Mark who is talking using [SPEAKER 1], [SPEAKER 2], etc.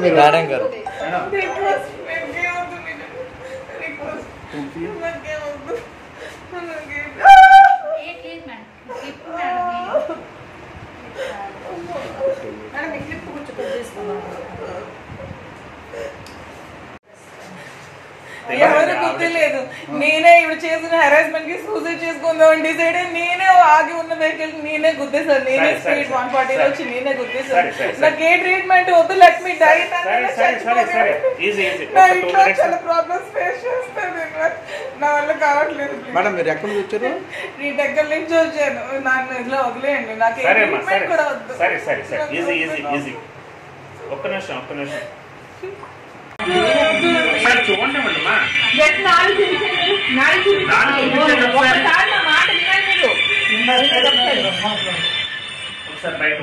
[SPEAKER 1] Madam గారు
[SPEAKER 2] ఎవరు గుర్తు లేదు. నేనే ఇప్పుడు చేసిన హెరాస్మెంట్ కి సూసైడ్ చేసుకుందాం డిసైడ్ అయ్యి నేనే ఆగి ఉన్న వెహికల్ నేనే గుద్దేశాను. నేనే స్పీడ్ 140 వచ్చి నేనే గుద్దేశాను. నాకు ఏ ట్రీట్మెంట్ వద్దు, లెట్ మీ డై. చాలా ప్రాబ్లమ్స్ ఫేస్ చేస్తాను, నా వల్ల కావట్లేదు.
[SPEAKER 3] మేడం మీరు ఎక్కడి నుంచి వచ్చారు?
[SPEAKER 2] నీ దగ్గర నుంచి వచ్చాను. నన్ను ఇలా వదిలేయండి, నాకు ఏ ట్రీట్మెంట్ కూడా వద్దు.
[SPEAKER 4] సరే సరే సరే ఈజీ ఈజీ ఈజీ. ఒక్క నిమిషం ఒక్క నిమిషం చూడండి ఒకసారి బయట